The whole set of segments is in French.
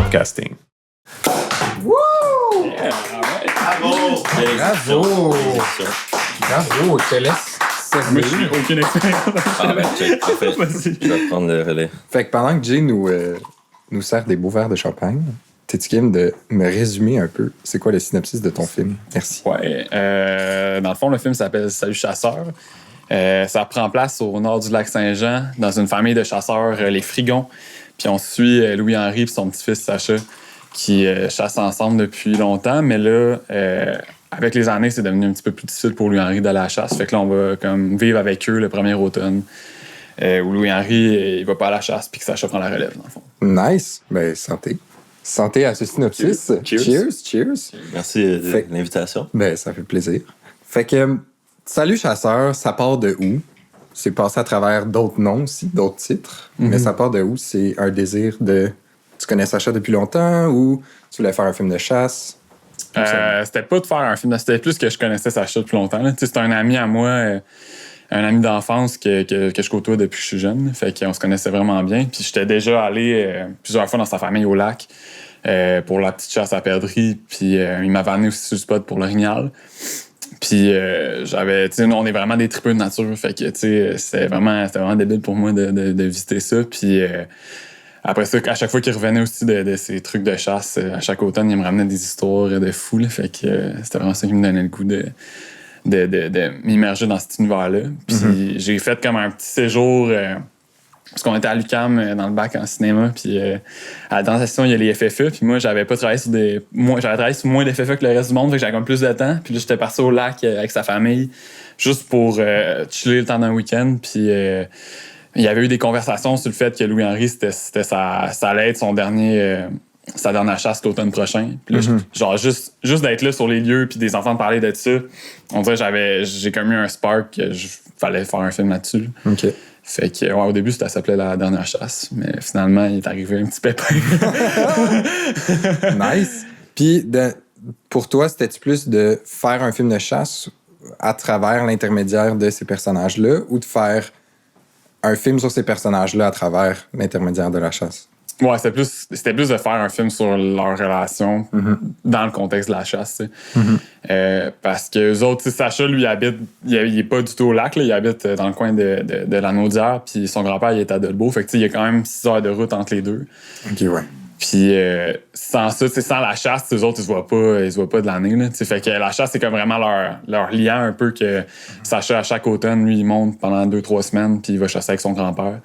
Podcasting. Wouh! Yeah, right. Bravo! Bravo! Bravo, je te laisse Moi, servir. je n'ai aucune expérience. Ah ben, check, parfait. Vas-y. Je vais prendre le relais. Fait que pendant que Jay nous sert des beaux verres de champagne, t'es-tu game de me résumer un peu c'est quoi le synopsis de ton film? Merci. Ouais. Dans le fond, le film s'appelle Salut chasseur. Ça prend place au nord du lac Saint-Jean, dans une famille de chasseurs, les Frigons. Puis on suit Louis-Henri et son petit-fils Sacha, qui chassent ensemble depuis longtemps. Mais là, avec les années, c'est devenu un petit peu plus difficile pour Louis-Henri d'aller à la chasse. Fait que là, on va comme vivre avec eux le premier automne, où Louis-Henri, il va pas à la chasse, puis que Sacha prend la relève, dans le fond. Nice. Ben, santé. Santé à ce synopsis. Cheers. Cheers. Merci de Fait- l'invitation. Ben, ça fait plaisir. Fait que, Salut chasseur, ça part de où? C'est passé à travers d'autres noms aussi, d'autres titres. Mais ça part de où? C'est un désir de... Tu connais Sacha depuis longtemps ou tu voulais faire un film de chasse? C'était pas de faire un film, c'était plus que je connaissais Sacha depuis longtemps. Là. Tu sais, c'est un ami à moi, un ami d'enfance que je côtoie depuis que je suis jeune. Fait qu'on se connaissait vraiment bien. Puis j'étais déjà allé plusieurs fois dans sa famille au lac pour la petite chasse à perdrix. Puis il m'avait amené aussi sur le spot pour l'orignal. Puis j'avais, tu sais, nous, on est vraiment des tripeux de nature. Fait que, tu sais, c'était vraiment débile pour moi de visiter ça. Puis après ça, à chaque fois qu'il revenait aussi de ces trucs de chasse, à chaque automne, il me ramenait des histoires de fous. Là. Fait que c'était vraiment ça qui me donnait le goût de m'immerger dans cet univers-là. Puis j'ai fait comme un petit séjour, parce qu'on était à l'UQAM dans le bac en cinéma, puis à la dernière session, il y a les FFE, puis moi, j'avais pas travaillé sur j'avais travaillé sur moins d'FFE que le reste du monde, fait que j'avais comme plus de temps. Puis là, j'étais parti au lac avec sa famille, juste pour chiller le temps d'un week-end, puis il y avait eu des conversations sur le fait que Louis-Henri, ça allait être sa dernière chasse l'automne prochain. Puis là, genre, juste d'être là sur les lieux puis des enfants de parler de ça, on dirait que j'ai comme eu un spark que fallait faire un film là-dessus. OK. Fait que, ouais, au début, ça s'appelait La Dernière Chasse, mais finalement, il est arrivé un petit pépin. Nice. Puis, pour toi, c'était-tu plus de faire un film de chasse à travers l'intermédiaire de ces personnages-là ou de faire un film sur ces personnages-là à travers l'intermédiaire de la chasse? Ouais, c'était plus de faire un film sur leur relation dans le contexte de la chasse, tu sais. Parce que eux autres, tu sais, Sacha, lui, il est pas du tout au lac, là, il habite dans le coin de la Naudière, puis son grand-père, il est à Dolbeau, fait que, tu sais, il y a quand même 6 heures de route entre les deux. OK, ouais. Puis sans ça, tu sais, sans la chasse, eux autres, ils se voient pas de l'année, là, tu sais. Fait que la chasse, c'est comme vraiment leur lien un peu que Sacha, à chaque automne, lui, il monte pendant 2-3 semaines, puis il va chasser avec son grand-père.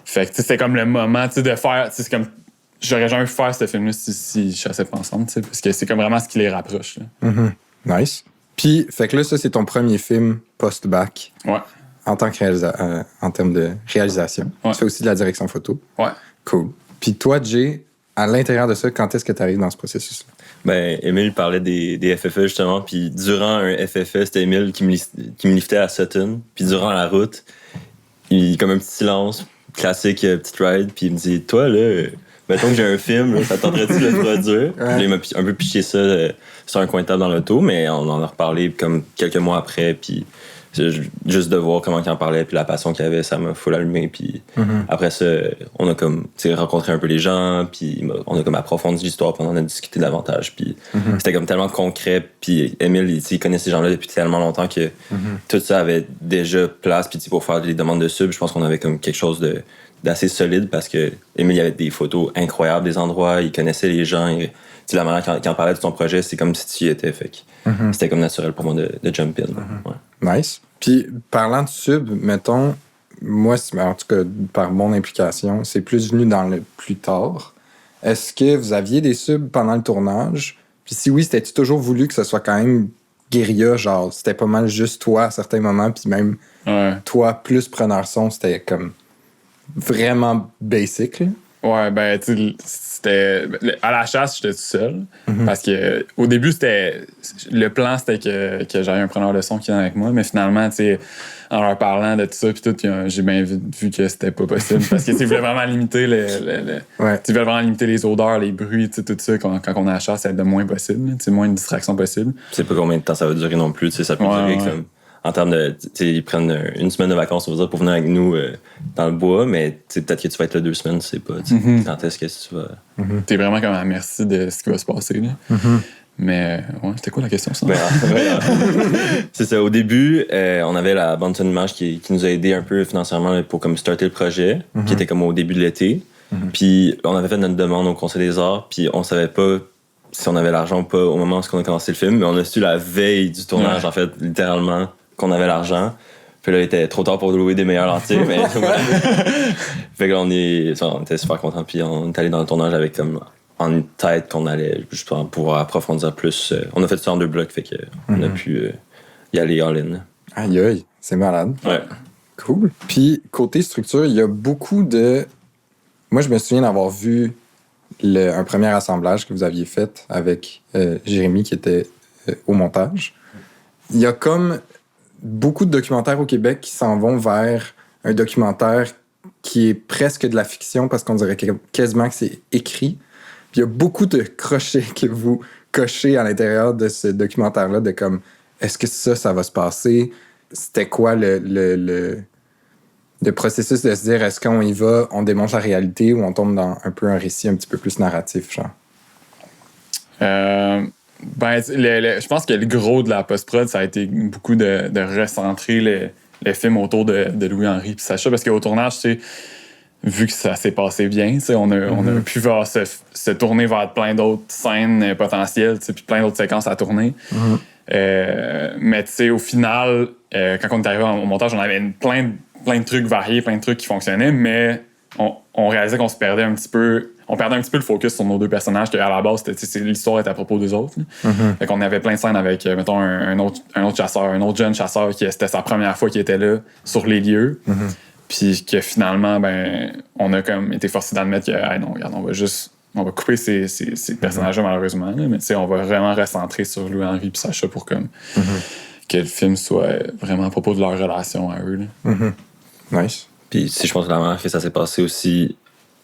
Fait que, tu sais, c'est comme le moment, tu sais, de faire, tu sais, c'est comme, j'aurais jamais pu faire ce film-là si ils chassaient pas ensemble, tu sais, parce que c'est comme vraiment ce qui les rapproche, là. Nice. Puis, fait que là, ça, c'est ton premier film post-bac Ouais, en tant que en termes de réalisation. Ouais. Tu fais aussi de la direction photo. ouais. Cool. Puis toi, Jay, à l'intérieur de ça, quand est-ce que tu arrives dans ce processus-là? Ben, Émile parlait des FFE justement, puis durant un FFE, c'était Émile qui me liftait à Sutton, puis durant la route, comme un petit silence, classique petite ride, puis il me dit « Toi, là, mettons que j'ai un film, là, ça tenterait-tu de le produire? » Ouais. Puis il m'a un peu piché ça sur un coin de table dans l'auto, mais on en a reparlé comme quelques mois après, puis juste de voir comment il en parlait, puis la passion qu'il avait, ça m'a full allumé, puis après ça, on a comme, tu sais, rencontré un peu les gens, puis on a comme approfondi l'histoire, puis on en a discuté davantage, puis c'était comme tellement concret, puis Émile, il connaît ces gens-là depuis tellement longtemps que tout ça avait déjà place, puis pour faire des demandes de sub, je pense qu'on avait comme quelque chose d'assez solide, parce que Émile, il avait des photos incroyables des endroits, il connaissait les gens, la manière qu'il en parlait de son projet, c'est comme si tu y étais, fait que c'était comme naturel pour moi de jump in. Ouais. Nice. Puis, parlant de sub, mettons, moi, en tout cas, par mon implication, c'est plus venu dans le plus tard. Est-ce que vous aviez des subs pendant le tournage? Puis si oui, c'était-tu toujours voulu que ce soit quand même guérilla, genre, c'était pas mal juste toi à certains moments, puis même toi, plus preneur son, c'était comme vraiment basic, là? Ouais, ben, tu sais, c'était. À la chasse, j'étais tout seul. Parce que au début, le plan, c'était que j'avais un preneur de son qui venait avec moi. Mais finalement, tu sais, en leur parlant de tout ça, puis tout, j'ai bien vu que c'était pas possible. Parce que, tu voulais vraiment limiter tu voulais vraiment limiter les odeurs, les bruits, tout ça. Quand on est à la chasse, ça va être le moins possible. Tu sais, moins de distraction possible. Tu sais pas combien de temps ça va durer non plus, tu sais, ça peut durer comme en termes de, ils prennent une semaine de vacances, on va dire, pour venir avec nous dans le bois, mais peut-être que tu vas être là 2 semaines, tu sais pas. Quand est-ce que tu vas. T'es vraiment comme à la merci de ce qui va se passer. Là. Mais ouais, c'était quoi la question, ça? C'est ça. Au début, on avait la bande son image qui nous a aidé un peu financièrement pour comme starter le projet, qui était comme au début de l'été. Puis on avait fait notre demande au Conseil des arts, puis on savait pas si on avait l'argent ou pas au moment où on a commencé le film, mais on a su la veille du tournage, en fait, littéralement, qu'on avait l'argent. Puis là, il était trop tard pour louer des meilleurs lentilles, mais voilà. Fait que là, on était super contents, puis on est allé dans le tournage avec comme en tête qu'on allait justement pouvoir approfondir plus. On a fait ça en 2 blocs, fait qu'on a pu y aller all-in. Aïe aïe, c'est malade. Ouais. Cool. Puis, côté structure, il y a beaucoup de... Moi, je me souviens d'avoir vu un premier assemblage que vous aviez fait avec Jérémy, qui était au montage. Il y a comme beaucoup de documentaires au Québec qui s'en vont vers un documentaire qui est presque de la fiction, parce qu'on dirait quasiment que c'est écrit. Puis il y a beaucoup de crochets que vous cochez à l'intérieur de ce documentaire-là, de comme, est-ce que ça va se passer? C'était quoi le processus de se dire, est-ce qu'on y va, on démontre la réalité, ou on tombe dans un peu un récit un petit peu plus narratif, genre? Je pense que le gros de la post-prod, ça a été beaucoup de recentrer le film autour de Louis-Henri et Sacha, parce qu'au tournage, tu sais, vu que ça s'est passé bien, on a pu se tourner vers plein d'autres scènes potentielles, puis plein d'autres séquences à tourner. Mais tu sais, au final, quand on est arrivé au montage, on avait plein de trucs variés, plein de trucs qui fonctionnaient, mais on réalisait qu'on se perdait un petit peu. On perdait un petit peu le focus sur nos 2 personnages, qu'à la base, l'histoire était à propos d'eux autres. Fait qu'on avait plein de scènes avec, mettons, un autre chasseur, un autre jeune chasseur, qui c'était sa première fois qu'il était là, sur les lieux. Puis que finalement, on a comme été forcé d'admettre que, non, regarde, on va couper ces personnages-là, malheureusement. Là, mais tu sais, on va vraiment recentrer sur Louis-Henri et Sacha pour que le film soit vraiment à propos de leur relation à eux. Là. Nice. Puis si je pense que la manière que ça s'est passé aussi,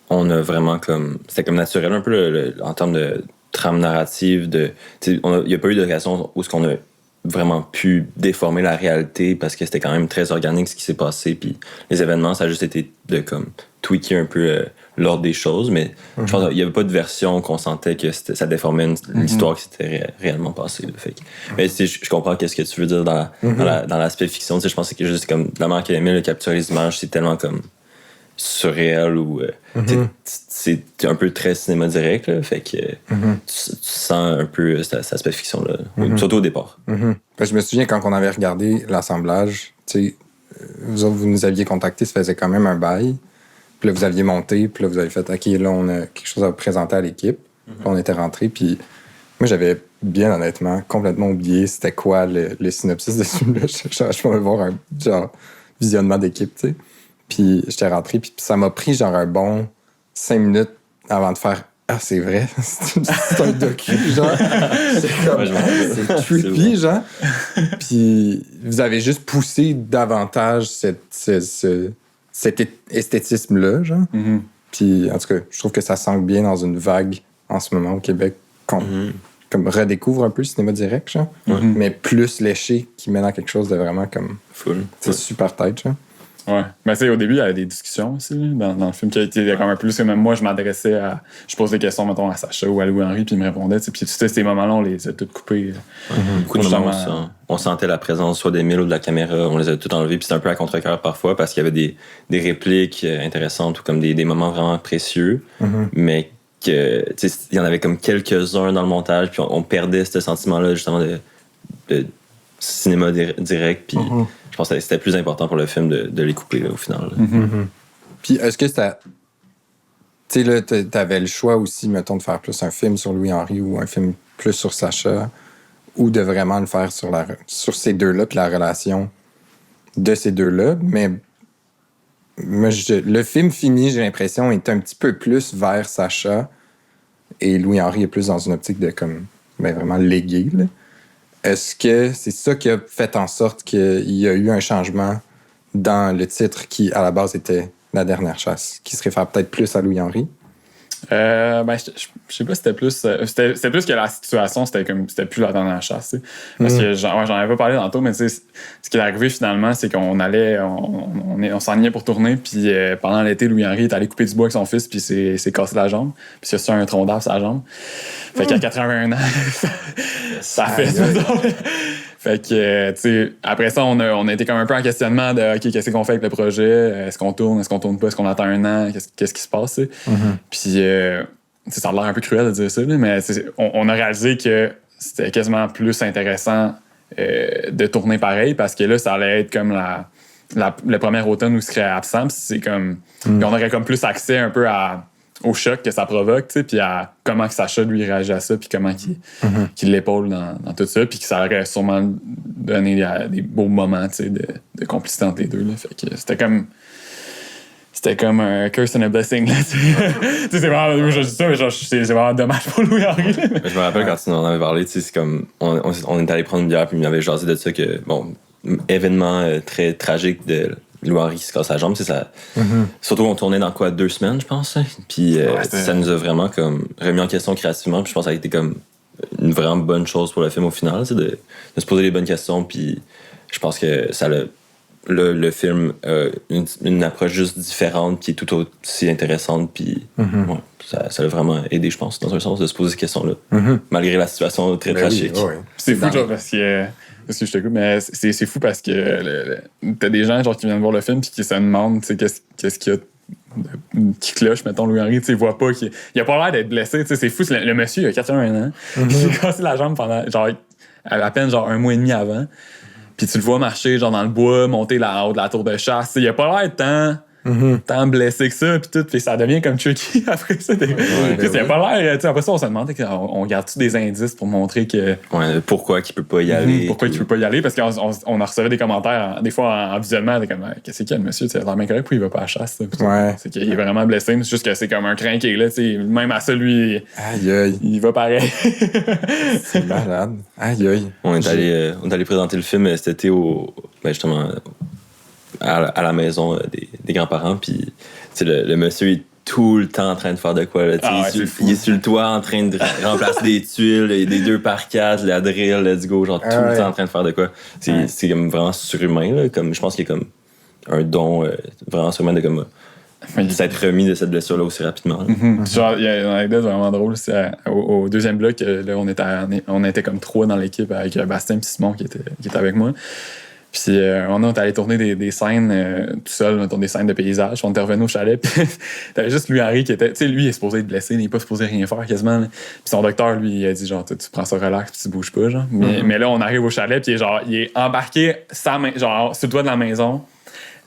on a vraiment comme... C'était comme naturel un peu en termes de trame narrative. Il n'y a pas eu d'occasion où on a vraiment pu déformer la réalité, parce que c'était quand même très organique ce qui s'est passé. Puis les événements, ça a juste été de comme tweaker un peu l'ordre des choses, mais je pense qu'il n'y avait pas de version qu'on sentait que ça déformait l'histoire qui s'était réellement passée. Là. Fait que, mais je comprends qu'est-ce que tu veux dire dans l'aspect fiction. Je pense que juste comme la manière qu'Emile a capturé les images, c'est tellement comme surréel, ou c'est un peu très cinéma direct, là, fait que tu sens un peu cet aspect fiction là, surtout au départ. Je me souviens quand on avait regardé l'assemblage, vous autres, vous nous aviez contacté, ça faisait quand même un bail, puis là vous aviez monté, puis là vous avez fait OK, là on a quelque chose à présenter à l'équipe. Puis on était rentrés, puis moi j'avais bien honnêtement complètement oublié c'était quoi le synopsis de ce film-là. Je pouvais voir un genre visionnement d'équipe, tu sais. Puis j'étais rentré, puis ça m'a pris genre un bon 5 minutes avant de faire « Ah, c'est vrai, c'est un docu, genre. » C'est creepy, genre. Puis vous avez juste poussé davantage cet esthétisme-là, genre. Puis en tout cas, je trouve que ça s'ancre bien dans une vague en ce moment au Québec qu'on comme redécouvre un peu le cinéma direct, genre. Mais plus léché, qui met dans quelque chose de vraiment comme... Full. C'est super tight, genre. Ouais. Mais tu sais, au début, il y avait des discussions aussi, là, dans le film, qui était comme un peu plus que même moi, je m'adressais à. Je posais des questions, mettons, à Sacha ou à Louis-Henri, puis il me répondait. Puis tu sais, ces moments-là, on les a tous coupés. Beaucoup de moments, on sentait la présence soit d'Emile ou de la caméra, on les a tous enlevés, puis c'était un peu à contre-cœur parfois, parce qu'il y avait des répliques intéressantes ou comme des moments vraiment précieux, mais que, tu sais, il y en avait comme quelques-uns dans le montage, puis on perdait ce sentiment-là, justement, de cinéma direct, puis je pense que c'était plus important pour le film de les couper, là, au final. Puis est-ce que c'était... Tu sais, là, t'avais le choix aussi, mettons, de faire plus un film sur Louis-Henri ou un film plus sur Sacha, ou de vraiment le faire sur ces deux-là, puis la relation de ces deux-là. Mais moi, le film fini, j'ai l'impression, est un petit peu plus vers Sacha, et Louis-Henri est plus dans une optique de comme vraiment léguer, là. Est-ce que c'est ça qui a fait en sorte qu'il y a eu un changement dans le titre qui, à la base, était La Dernière Chasse, qui se réfère peut-être plus à Louis-Henri? Je sais pas, c'était plus. C'était plus que la situation, c'était plus la dernière chasse. Tu sais. Parce que j'en avais pas parlé tantôt, mais tu sais, ce qui est arrivé finalement, c'est qu'on allait. On s'enlignait pour tourner, puis pendant l'été, Louis-Henri est allé couper du bois avec son fils, puis s'est cassé la jambe. Puis il a su un tronc d'arbre sur la jambe. Fait qu'à 81 ans, ça fait ça. Fait que, tu sais, après ça, on a été comme un peu en questionnement de, OK, qu'est-ce qu'on fait avec le projet? Est-ce qu'on tourne pas? Est-ce qu'on attend un an? Qu'est-ce qui se passe? Puis, ça a l'air un peu cruel de dire ça, mais on a réalisé que c'était quasiment plus intéressant de tourner pareil parce que là, ça allait être comme le premier automne où il serait absent. C'est comme, on aurait comme plus accès un peu au choc que ça provoque, tu sais, puis à comment que Sacha, lui, réagit à ça, puis comment qu'il l'épaule dans tout ça, puis que ça aurait sûrement donné des beaux moments, tu sais, de complicité entre les deux, là. Fait que c'était comme un curse and a blessing, là, tu sais. C'est vraiment, je dis ça, mais genre, c'est vraiment dommage pour Louis-Henri. Je me rappelle quand tu en avais parlé, tu sais, c'est comme, on est allé prendre une bière, puis il m'avait jasé de ça que, bon, événement très tragique de Louis-Henri qui se casse la jambe, c'est ça. Surtout on tournait dans 2 semaines, je pense. Hein? Puis ça nous a vraiment comme remis en question créativement. Puis je pense que ça a été comme une vraiment bonne chose pour le film au final, de se poser les bonnes questions. Puis je pense que ça le film a une approche juste différente qui est tout aussi intéressante. Puis ça l'a vraiment aidé, je pense, dans un sens, de se poser ces questions-là. Malgré la situation très tragique. Oui, ouais. C'est fou, genre, parce que je te coupe, mais c'est fou parce que t'as des gens genre qui viennent voir le film puis qui se demandent, tu sais, qu'est-ce qu'il y a qui cloche, mettons, Louis-Henri, tu sais, il voit pas il a pas l'air d'être blessé, tu sais, c'est fou, le monsieur, il a 81 ans, il s'est cassé la jambe pendant, genre, à peine, genre, 1 mois et demi avant, puis tu le vois marcher, genre, dans le bois, monter la haut de la tour de chasse, il a pas l'air tant blessé que ça, puis tout, puis ça devient comme tricky après ça. Il a pas l'air, tu sais, après ça, on se demandait, on garde-tu des indices pour montrer que... Ouais, pourquoi qu'il peut pas y aller. Pourquoi il peut pas y aller, parce qu'on a reçu des commentaires, des fois en visuellement, comme, qu'est-ce qu'il y a, le monsieur, c'est l'air bien correct, pourquoi il va pas à la chasse, c'est qu'il est vraiment blessé, mais c'est juste que c'est comme un crinqué, là, tu sais, même à ça, lui, il va pareil. C'est malade. Aïe, aïe. On est allé présenter le film cet été justement, à la maison des grands-parents, puis le monsieur est tout le temps en train de faire de quoi, là, il est sur le toit en train de remplacer des tuiles, des 2x4, la drill, let's go, genre tout le temps en train de faire de quoi. C'est comme vraiment surhumain, là, comme je pense qu'il y a comme un don vraiment surhumain de comme s'être remis de cette blessure-là aussi rapidement. Genre, il y a une anecdote vraiment drôle, c'est au deuxième bloc, là, on était comme 3 dans l'équipe avec Bastien et Simon qui était avec moi. Puis on est allé tourner des scènes tout seul, on tourne des scènes de paysage. On était revenu au chalet, puis t'avais juste Louis-Henri qui était... Tu sais, lui, il est supposé être blessé, il n'est pas supposé rien faire quasiment. Là. Puis son docteur, lui, il a dit genre, tu prends ça relax, puis tu bouges pas, genre. Mais là, on arrive au chalet, puis il est embarqué genre sur le toit de la maison,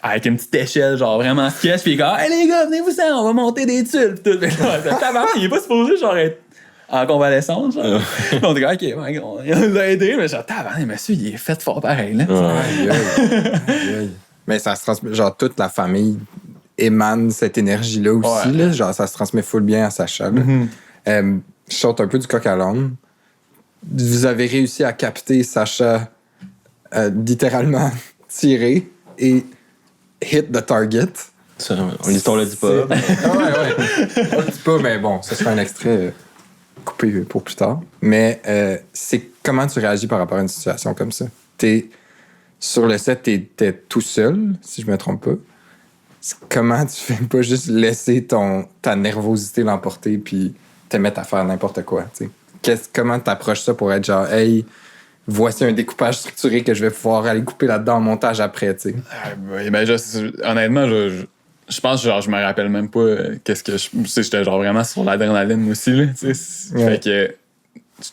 avec une petite échelle, genre vraiment sketch, puis il est comme, hey les gars, venez-vous-en, on va monter des tuiles, pis tout. Mais là, il est pas supposé genre être en convalescence, genre. On dit, OK, on l'a aidé, mais genre, monsieur, il est fait fort pareil, là. Aïe. Mais ça se transmet, genre, toute la famille émane cette énergie-là aussi, là. Genre, ça se transmet full bien à Sacha, là. Je saute un peu du coq à l'âne. Vous avez réussi à capter Sacha littéralement tirer et hit the target. Ça, on le dit pas. Ouais. On le dit pas, mais bon, ça sera un extrait coupé pour plus tard. Mais c'est comment tu réagis par rapport à une situation comme ça? Sur le set, t'es tout seul, si je me trompe pas. Comment tu fais pas juste laisser ta nervosité l'emporter puis te mettre à faire n'importe quoi, tu sais? Comment t'approches ça pour être genre, hey, voici un découpage structuré que je vais pouvoir aller couper là-dedans en montage après, tu sais? Honnêtement, je pense genre je me rappelle même pas qu'est-ce que j'étais genre vraiment sur l'adrénaline aussi, là, tu sais. Fait que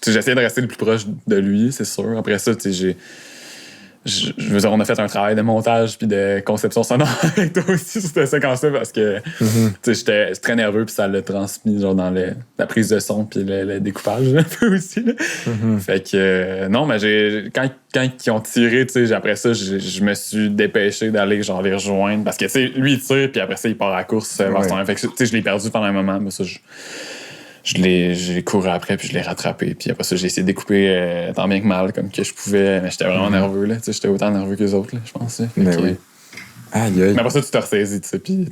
j'essayais de rester le plus proche de lui, c'est sûr. Après ça, tu sais, je veux dire, on a fait un travail de montage puis de conception sonore avec toi aussi sur cette séquence-là parce que j'étais très nerveux puis ça l'a transmis genre dans la prise de son puis le découpage un peu aussi, là. Fait que non, mais quand ils ont tiré, tu sais, après ça, je me suis dépêché d'aller genre les rejoindre parce que tu sais, lui il tire puis après ça il part à la course vers son... Fait que tu sais, je l'ai perdu pendant un moment, mais ça j'ai couru après, puis je l'ai rattrapé. Puis après ça, j'ai essayé de découper tant bien que mal, comme que je pouvais. Mais j'étais vraiment nerveux, là. Tu sais, j'étais autant nerveux que les autres, là, je pense. Mais oui. Aïe, aïe. Mais après ça, tu te ressaisis, tu sais, puis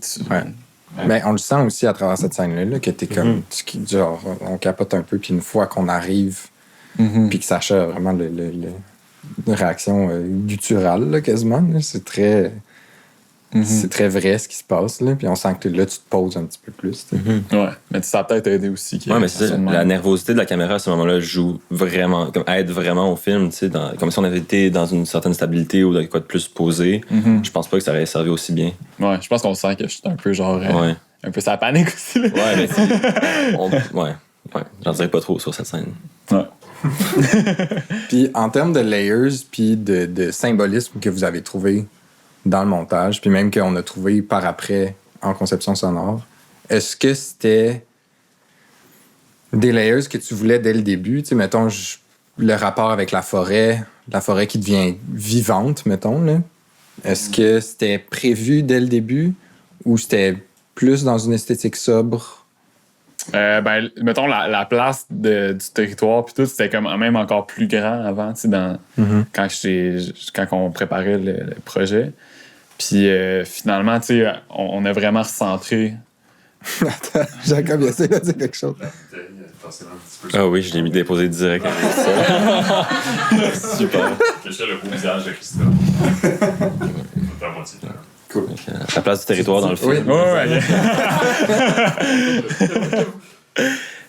Ben, on le sent aussi à travers cette scène-là, là, que t'es comme. Genre, on capote un peu, puis une fois qu'on arrive, puis que Sacha a vraiment une réaction gutturale, là, quasiment, là, c'est très. C'est très vrai ce qui se passe, là, puis on sent que là, tu te poses un petit peu plus. Ouais, mais ça a peut-être aidé aussi. Ouais, mais c'est ça, la nervosité de la caméra à ce moment-là joue vraiment, comme aide vraiment au film, tu sais, comme si on avait été dans une certaine stabilité ou dans quoi de plus posé. Je pense pas que ça aurait servi aussi bien. Ouais, je pense qu'on sent que je suis un peu genre. Un peu ça panique aussi. Là. Ouais, mais ouais, j'en dirais pas trop sur cette scène. Ouais. Puis en termes de layers, puis de symbolisme que vous avez trouvé dans le montage, puis même qu'on a trouvé par après en conception sonore, est-ce que c'était des layers que tu voulais dès le début? Tu sais, mettons, le rapport avec la forêt qui devient vivante, mettons, là. Est-ce que c'était prévu dès le début ou c'était plus dans une esthétique sobre? Ben, mettons, la place du territoire, puis tout, c'était comme même encore plus grand avant, tu sais, quand on préparait le projet. Puis finalement, tu sais, on a vraiment recentré. Attends, Jacob, il essaie de dire quelque chose. Ah oui, je l'ai mis déposé direct avec ça. Super. Je fais le beau visage de Christophe. Cool. La place du territoire dans le film. Oui. Ouais.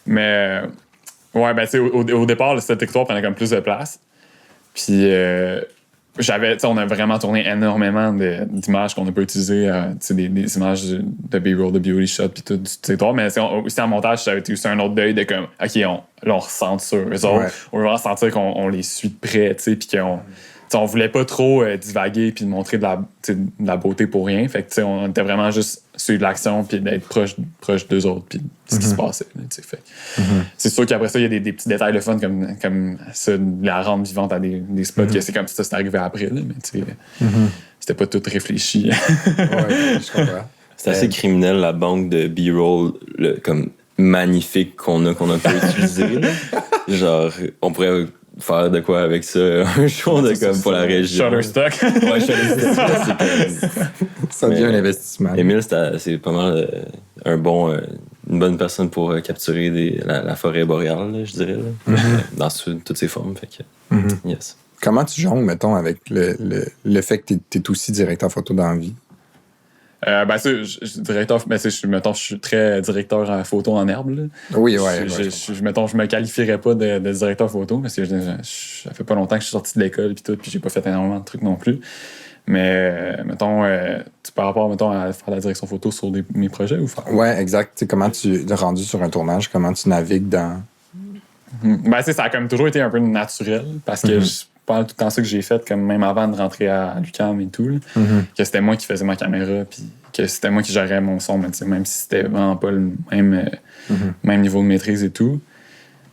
Mais, ouais, ben, tu sais, au départ, ce territoire prenait comme plus de place. Puis, on a vraiment tourné énormément d'images qu'on n'a pas utilisées, des images de B-roll, de beauty shot, puis tout du territoire. Mais aussi en montage, ça a été aussi un autre deuil de comme, OK, là, on ressent sur eux autres. Ouais. On veut vraiment sentir qu'on les suit de près, tu sais, puis qu'on. On voulait pas trop divaguer puis montrer de la beauté pour rien. Fait que on était vraiment juste suivre l'action puis d'être proche d'eux autres puis ce qui se passait. Fait. C'est sûr qu'après ça, il y a des petits détails de fun comme ça, la rendre vivante à des spots que c'est comme si ça c'était arrivé après. Là, mais c'était pas tout réfléchi. Ouais, je comprends. C'est assez criminel, la banque de B-roll comme magnifique qu'on a pas utilisé. Genre, on pourrait faire de quoi avec ça un jour de comme pour la région. Shutterstock. Ouais, Shutterstock, c'est comme. Ça devient un investissement. Émile, c'est pas mal une bonne personne pour capturer la forêt boréale, là, je dirais, là, dans toutes ses formes. Fait que, yes. Comment tu jongles, mettons, avec le fait que tu es aussi directeur photo dans la vie? Ben, je suis très directeur en photo en herbe. Là. Oui, ouais. Je me qualifierais pas de directeur photo parce que ça fait pas longtemps que je suis sorti de l'école puis tout, puis j'ai pas fait énormément de trucs non plus. Mais, mettons, par rapport, mettons, à faire la direction photo sur mes projets ou faire... Ouais, exact. T'sais, comment tu rendu sur un tournage, comment tu navigues dans... Ben, ça a comme toujours été un peu naturel parce que pas tout le temps ça que j'ai fait, comme même avant de rentrer à l'UQAM et tout, là, que c'était moi qui faisais ma caméra, puis que c'était moi qui gérais mon son, mais même si c'était vraiment pas le même niveau de maîtrise et tout.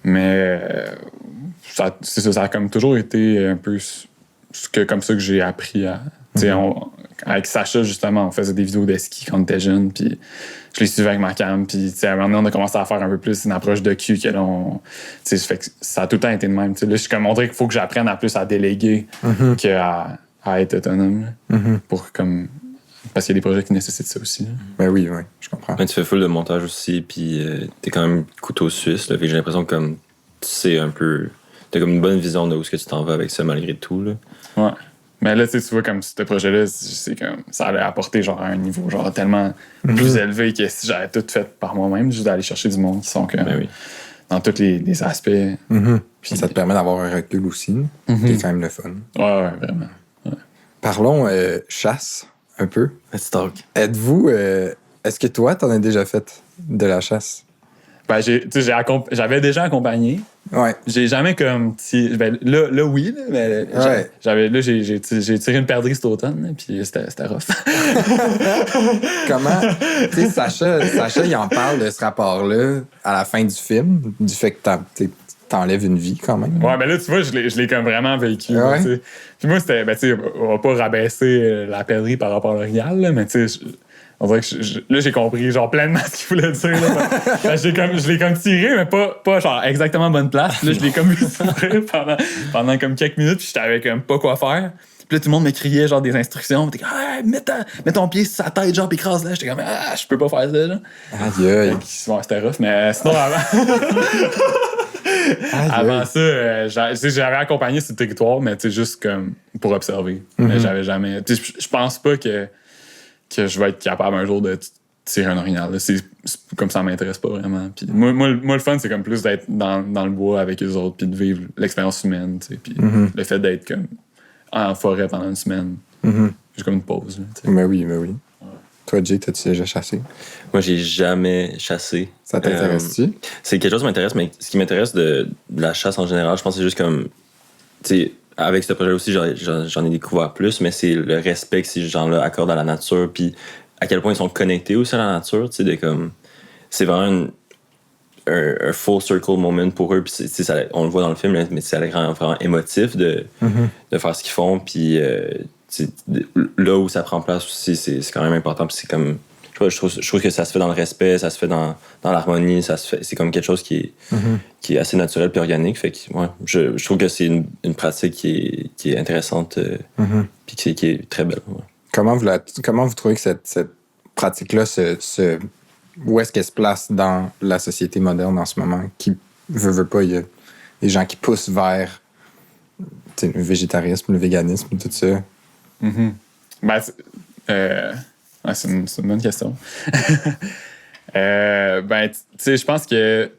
Mais ça a comme toujours été un peu comme ça que j'ai appris à... Avec Sacha, justement, on faisait des vidéos de ski quand on était jeune, puis je les suivais avec ma cam, puis à un moment donné, on a commencé à faire un peu plus une approche de cul que là, fait que ça a tout le temps été de même. Là, je suis comme, on dirait qu'il faut que j'apprenne à plus à déléguer qu'à être autonome, pour comme... Parce qu'il y a des projets qui nécessitent ça aussi. Là. Ben oui, je comprends. Mais tu fais full de montage aussi, puis t'es quand même couteau suisse, là, fait que j'ai l'impression que comme, tu sais un peu... T'as comme une bonne vision de où est-ce que tu t'en vas avec ça, malgré tout, là. Ouais. Mais là, tu vois, comme ce projet-là, c'est comme ça allait apporter genre un niveau genre tellement plus élevé que si j'avais tout fait par moi-même, juste d'aller chercher du monde qui sont comme dans tous les aspects. Puis ça te permet d'avoir un recul aussi, qui est quand même le fun. Ouais, vraiment. Ouais. Parlons chasse un peu. Let's talk. Êtes-vous... est-ce que toi, t'en as déjà fait de la chasse? Ben, j'avais déjà accompagné. Ouais. J'ai jamais comme... Là, oui, là, mais j'ai tiré une perdrix cet automne, là, puis c'était rough. Comment... Tu sais, Sacha, il en parle de ce rapport-là à la fin du film, du fait que t'enlèves une vie, quand même. Ouais, mais là, tu vois, je l'ai comme vraiment vécu. Ouais. Là, puis moi, c'était... Ben, tu sais, on va pas rabaisser la perdrix par rapport à l'original, là, mais tu sais... On dirait que là, j'ai compris genre pleinement ce qu'il voulait dire. Là. Je l'ai comme tiré, mais pas genre exactement à bonne place. Là, je l'ai comme vu souffrir pendant comme quelques minutes, puis je savais comme pas quoi faire. Puis là, tout le monde me criait genre des instructions. T'es comme, mets ton pied sur sa tête, genre, puis écrase-la. J'étais comme, je peux pas faire ça, genre. Aïe, aïe. Bon, c'était rough, mais sinon, avant ça, j'avais accompagné sur le territoire, mais tu sais, juste comme pour observer. Mais j'avais jamais. Tu sais, je pense pas que je vais être capable un jour de tirer un orignal. Là. C'est comme ça m'intéresse pas vraiment. Puis moi, le fun, c'est comme plus d'être dans le bois avec eux autres, puis de vivre l'expérience humaine, tu sais. Puis le fait d'être comme en forêt pendant une semaine. Juste comme une pause. Là, mais oui. Ouais. Toi, Jay, t'as-tu déjà chassé? Moi, j'ai jamais chassé. Ça t'intéresse-tu? C'est quelque chose qui m'intéresse, mais ce qui m'intéresse de la chasse en général, je pense que c'est juste comme... Tu sais, avec ce projet aussi, j'en ai découvert plus, mais c'est le respect que ces gens-là accordent à la nature, puis à quel point ils sont connectés aussi à la nature, tu sais, de comme... C'est vraiment un full circle moment pour eux, puis ça, on le voit dans le film, mais ça les rend vraiment émotifs de faire ce qu'ils font, puis là où ça prend place aussi, c'est quand même important, puis c'est comme... Je trouve que ça se fait dans le respect, ça se fait dans l'harmonie, c'est comme quelque chose qui est assez naturel et organique. Fait que, ouais, je trouve que c'est une pratique qui est intéressante puis qui est très belle. Ouais. Comment vous trouvez que cette pratique-là où est-ce qu'elle se place dans la société moderne en ce moment? Qui veut pas, il y a des gens qui poussent vers le végétarisme, le véganisme, tout ça. C'est une bonne question. Tu sais, je pense que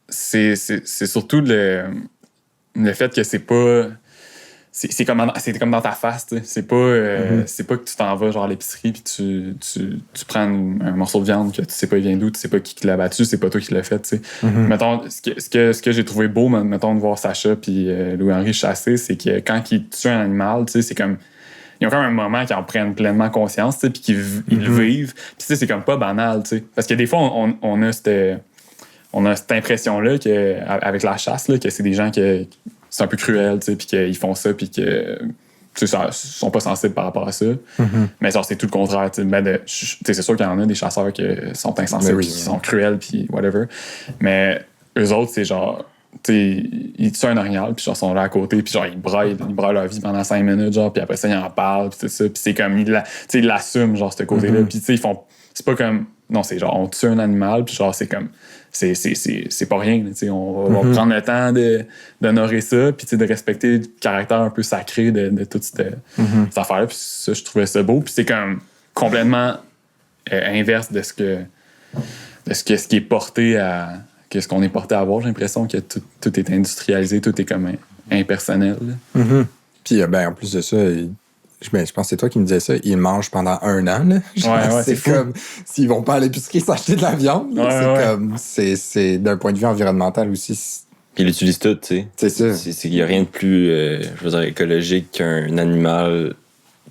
c'est surtout le fait que c'est pas... C'est comme dans ta face, tu sais. C'est pas que tu t'en vas genre à l'épicerie puis tu prends un morceau de viande que tu sais pas il vient d'où, tu sais pas qui l'a battu, c'est pas toi qui l'as fait, tu sais. Mettons, ce que j'ai trouvé beau, mettons, de voir Sacha puis Louis-Henri chasser, c'est que quand ils tuent un animal, tu sais, c'est comme... Il y a quand même un moment qu'ils en prennent pleinement conscience, tu sais, puis qu'ils le vivent. Puis tu sais, c'est comme pas banal, tu sais. Parce que des fois, on a cette impression-là avec la chasse, là, que c'est des gens qui c'est un peu cruel, tu sais, puis qu'ils font ça, puis que tu sais, sont pas sensibles par rapport à ça. Mais genre, c'est tout le contraire, tu sais. C'est sûr qu'il y en a des chasseurs qui sont insensibles, qui sont cruels, puis whatever. Mais eux autres, c'est genre... T'sais, ils tuent un orignal, puis genre, sont là à côté, puis genre, ils braillent leur vie pendant 5 minutes, genre, puis après ça, ils en parlent, puis tout ça, puis c'est comme, ils l'assument, genre, ce côté-là, puis tu sais, ils font, c'est pas comme, non, c'est genre, on tue un animal, puis genre, c'est comme, c'est pas rien, tu sais, on va prendre le temps d'honorer ça, puis tu sais, de respecter le caractère un peu sacré de toute cette affaire-là, puis ça, je trouvais ça beau, puis c'est comme complètement inverse de ce qui est porté à... Qu'est-ce qu'on est porté à voir, j'ai l'impression que tout est industrialisé, tout est comme impersonnel. Puis en plus de ça, je pense que c'est toi qui me disais ça, ils mangent pendant 1 an. Là. Genre, c'est comme s'ils vont pas à l'épicerie s'acheter de la viande. Comme c'est d'un point de vue environnemental aussi. Puis ils l'utilisent tout, tu sais. C'est ça. Il n'y a rien de plus je veux dire, écologique qu'un animal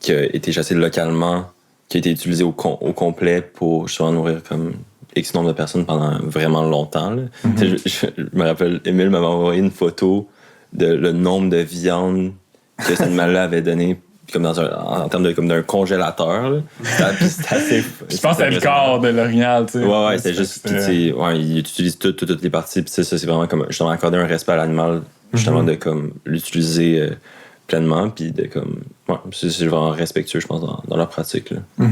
qui a été chassé localement, qui a été utilisé au complet pour justement nourrir comme X nombre de personnes pendant vraiment longtemps. Là. Je me rappelle, Émile m'avait envoyé une photo de le nombre de viande que cet animal-là avait donné, comme en termes de comme d'un congélateur. Là. C'était assez... Je pense que c'est le corps de l'orignal, tu sais. Ouais, c'est juste... il utilise toutes les parties, puis ça, c'est vraiment comme justement accorder un respect à l'animal, justement de comme l'utiliser pleinement, puis de comme... Ouais, c'est vraiment respectueux, je pense, dans leur pratique. Là. Tu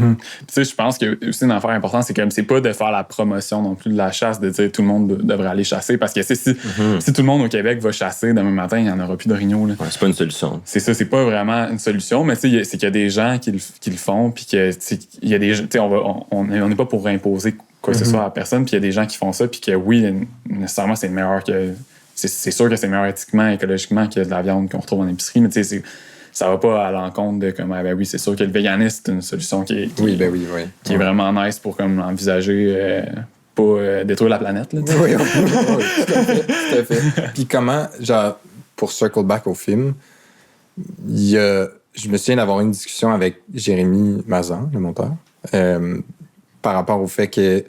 sais, je pense que aussi une affaire importante, c'est comme c'est pas de faire la promotion non plus de la chasse, de dire tout le monde devrait aller chasser, parce que si tout le monde au Québec va chasser demain matin, il n'y en aura plus d'orignaux. Là. Ouais, c'est pas une solution. C'est ça, c'est pas vraiment une solution, mais tu sais, c'est qu'il y a des gens qui le font, puis que il y a des gens, tu sais, on n'est pas pour imposer quoi que ce soit à personne, puis il y a des gens qui font ça, puis que oui, nécessairement, c'est meilleur que... C'est sûr que c'est meilleur éthiquement, écologiquement que de la viande qu'on retrouve en épicerie, mais tu sais, ça va pas à l'encontre de comme oui, c'est sûr que le véganisme, c'est une solution qui est vraiment nice pour comme envisager pas détruire la planète. Là, oui, tout à fait. Puis comment, genre, pour circle back au film, je me souviens d'avoir une discussion avec Jérémy Mazan, le monteur, par rapport au fait que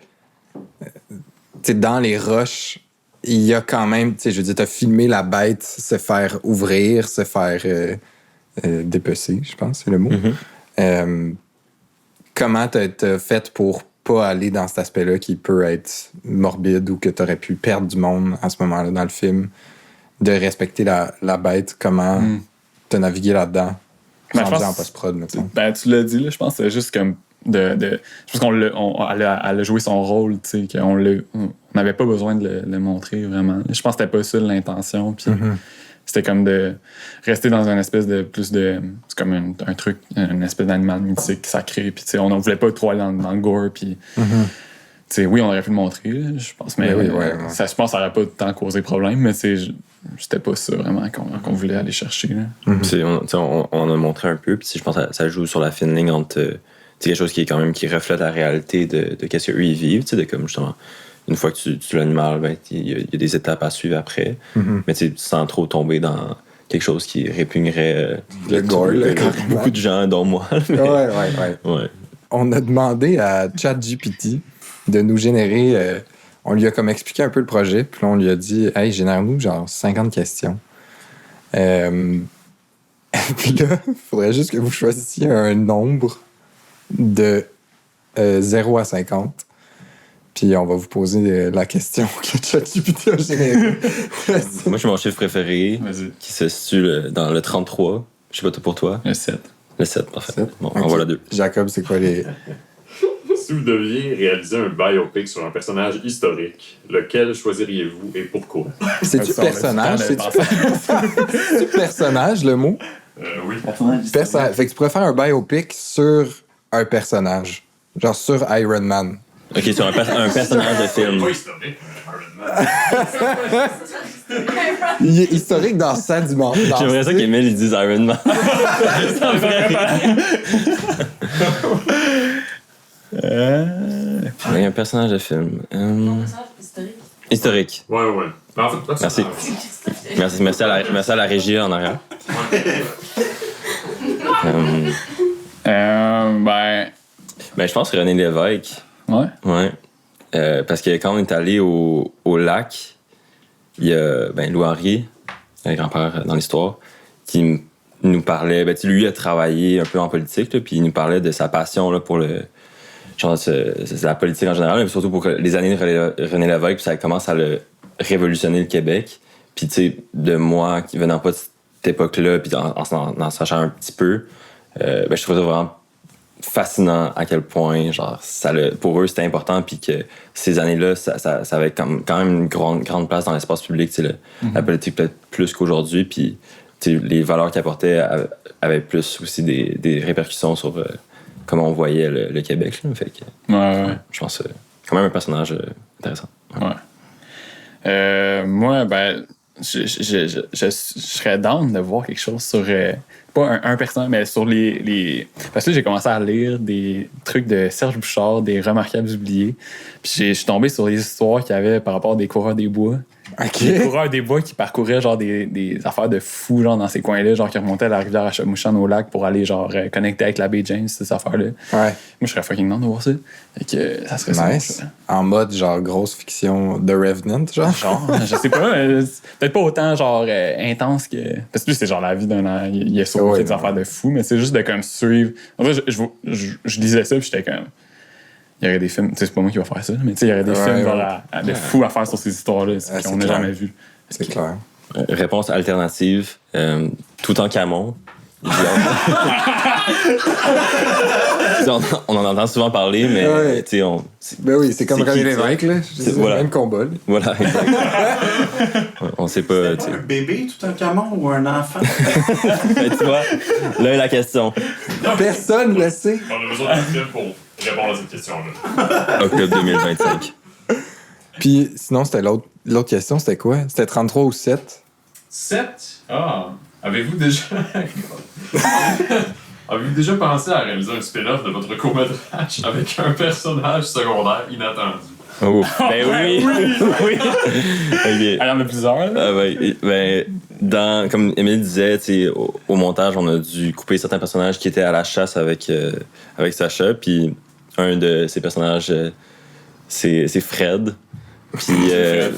dans les roches, il y a quand même, je veux dire, t'as filmé la bête se faire ouvrir, se faire dépecer, je pense, c'est le mot. Comment t'as fait pour pas aller dans cet aspect-là qui peut être morbide ou que t'aurais pu perdre du monde à ce moment-là dans le film, de respecter la bête? Comment t'as navigué là-dedans? Ben, je rendu pense- en post-prod, mettons. Ben, tu l'as dit, là, je pense que c'est juste comme je pense elle a joué son rôle, tu sais, qu'on n'avait pas besoin de le montrer vraiment. Je pense que c'était pas ça l'intention, puis c'était comme de rester dans une espèce de plus de. C'est comme un truc, une espèce d'animal mythique sacré, puis tu sais, on ne voulait pas trop aller dans le gore, puis. Tu sais, oui, on aurait pu le montrer, là, je pense, mais Oui, ouais. ça, je pense que ça n'aurait pas tant causé problème, mais c'était pas ça vraiment qu'on voulait aller chercher. Là. Puis, on a montré un peu, puis je pense que ça joue sur la fine ligne entre quelque chose qui est quand même qui reflète la réalité de qu'est-ce qu'eux ils vivent, de comme justement une fois que tu tues l'animal, ben, il y a des étapes à suivre après, mais sans trop tomber dans quelque chose qui répugnerait Le gore, là, carrément. beaucoup de gens, dont moi. Mais, Ouais. On a demandé à ChatGPT de nous générer. On lui a comme expliqué un peu le projet, puis là, on lui a dit hey, génère-nous genre 50 questions. Puis là, il faudrait juste que vous choisissiez un nombre de 0 à 50. Puis on va vous poser la question que ChatGPT a générée. Moi, j'ai mon chiffre préféré Vas-y. qui se situe dans le 33. Je sais pas pour toi. Le 7. Le 7, parfait. 7. Bon, Ok. on va la 2. Jacob, c'est quoi les. Si vous deviez réaliser un biopic sur un personnage historique, lequel choisiriez-vous et pourquoi? C'est-tu personnage? C'est-tu personnage, le mot? Oui. Fait que tu pourrais faire un biopic sur un personnage. Genre sur Iron Man. Ok, sur un personnage de film. Pas historique, Iron Man. Il est historique dans sa dimension. J'aimerais ça qu'Emile dise Iron Man. Il y a un personnage de film. Historique. Ouais. Mais en fait, Merci. Merci à la régie en arrière. Ben, je pense que René Lévesque. Ouais. Ouais. Parce que quand on est allé au lac, il y a Louis-Henri, le grand-père dans l'histoire, qui nous parlait. Ben, lui a travaillé un peu en politique, là, puis il nous parlait de sa passion là, pour le. Genre, c'est la politique en général, mais surtout pour les années de René Lévesque, puis ça commence à révolutionner le Québec. Puis, tu sais, de moi qui venant pas de cette époque-là, puis en sachant un petit peu, je trouvais ça vraiment fascinant à quel point genre pour eux c'était important, puis que ces années-là ça avait quand même une grande place dans l'espace public, la politique peut-être plus qu'aujourd'hui, puis les valeurs qu'ils apportaient avaient plus aussi des répercussions sur comment on voyait le Québec là. Fait que, je pense quand même un personnage intéressant. Moi, je serais down de voir quelque chose sur. Pas un personnage, mais sur les. Parce que là, j'ai commencé à lire des trucs de Serge Bouchard, des Remarquables oubliés. Puis je suis tombé sur les histoires qu'il y avait par rapport à des coureurs des bois. OK. Des coureurs des bois qui parcouraient genre des affaires de fous genre dans ces coins-là, genre qui remontaient à la rivière Achamouchane au lac pour aller genre connecter avec la baie James, ces affaires-là. Ouais. Moi, je serais fucking down de voir ça. Fait que ça serait ça. Nice. En mode genre grosse fiction The Revenant, genre. Genre, je sais pas, peut-être pas autant genre intense que. Parce que lui, c'est genre la vie d'un. Il a sauvé des affaires de fou, mais c'est juste de comme suivre. En fait, je lisais ça, puis j'étais comme. Il y aurait des films, tu sais, c'est pas moi qui va faire ça, mais tu sais, il y aurait des films genre de fous à faire sur ces histoires-là qu'on n'a jamais vues. C'est clair. Réponse alternative, Toutankhamon. On en entend souvent parler, mais tu sais, Ben oui, c'est comme c'est René qui, Lévesque, là. C'est voilà. le même combat. Là. voilà, exact. On sait pas, tu sais. Un bébé, Toutankhamon, ou un enfant? Mais tu vois, là est la question. Personne ne le sait. On a besoin d'un film pour répondre à cette question-là. Octobre 2025. Puis sinon, c'était l'autre question, c'était quoi? C'était 33 ou 7? 7? Ah! Avez-vous déjà... Avez-vous déjà pensé à réaliser un spin-off de votre court-métrage avec un personnage secondaire inattendu? Oh, ben oui! Oui! Il y en a plusieurs, là. Comme Émile disait, au montage, on a dû couper certains personnages qui étaient à la chasse avec Sacha. Puis un de ces personnages, c'est Fred. Puis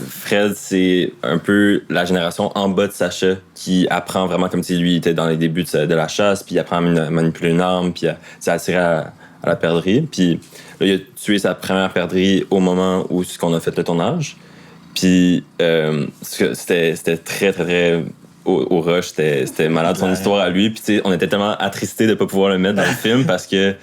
Fred, c'est un peu la génération en bas de Sacha qui apprend vraiment comme si lui était dans les débuts de la chasse, puis il apprend à manipuler une arme, puis à attirer à la perdrix. Puis là, il a tué sa première perdrix au moment où on a fait le tournage. Puis c'était très, très, très au rush, c'était malade son histoire à lui. Puis, tu sais, on était tellement attristés de pas pouvoir le mettre dans le film parce que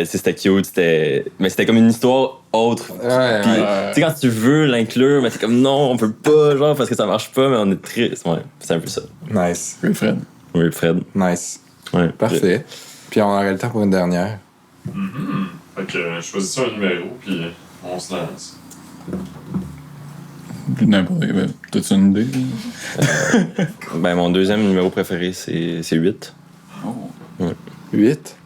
c'était cute, mais c'était comme une histoire autre. Ouais, Puis, tu sais, quand tu veux l'inclure, mais t'es comme non, on peut pas, genre, parce que ça marche pas, mais on est triste. Ouais, c'est un peu ça. Nice. Oui, Fred. Oui, Fred. Nice. Ouais. Parfait. Puis on aurait le temps pour une dernière. Fait que choisissez un numéro, puis on se lance. Plus n'importe quoi. T'as-tu une idée? Ben, mon deuxième numéro préféré, c'est 8. 8.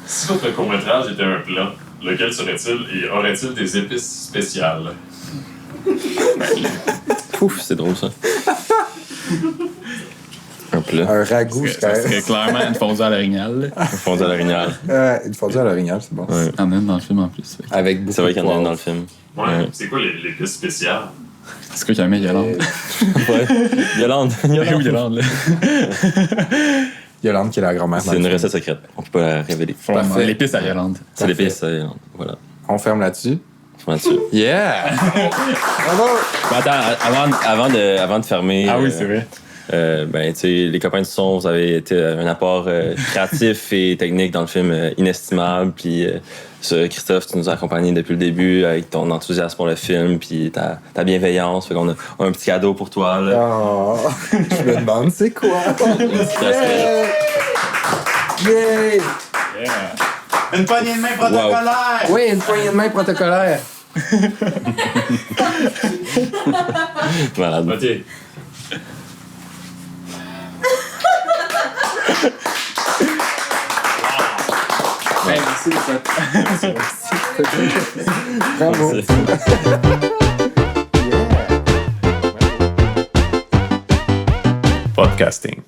Si votre court-métrage était un plat, lequel serait-il et aurait-il des épices spéciales? Ouf, c'est drôle, ça. Un plat. Un ragoût, Ça serait clairement une fondue à l'orignal. Fondue à l'orignal. Une fondue à l'orignal, c'est bon. Ouais. Il y en a une dans le film en plus. Fait. Avec beaucoup C'est vrai de qu'il y en a une poivre. dans le film. Ouais, Ouais. c'est quoi l'épice spéciale? C'est quoi qu'il y a mis Yolande? Ouais. Yolande. Où Yolande, là? Yolande qui est la grand-mère. C'est une recette secrète. On peut pas la révéler. Parfait. L'épice à Yolande. C'est l'épice, ça, Yolande. Voilà. On ferme là-dessus. Je m'en dessus. Yeah! Bravo! Mais attends, avant de fermer. Ah oui, c'est vrai. Ben, tu sais, les copains du son, vous avez été un apport créatif et technique dans le film inestimable. Puis, Christophe, tu nous as accompagnés depuis le début avec ton enthousiasme pour le film, puis ta bienveillance. Fait qu'on a un petit cadeau pour toi, là. Oh, je me demande c'est quoi? Respect. Yay! Une poignée de main protocolaire! Oui, une poignée de main protocolaire. Malade. Ok. Ben, merci de ça. Bravo. Merci. Podcasting.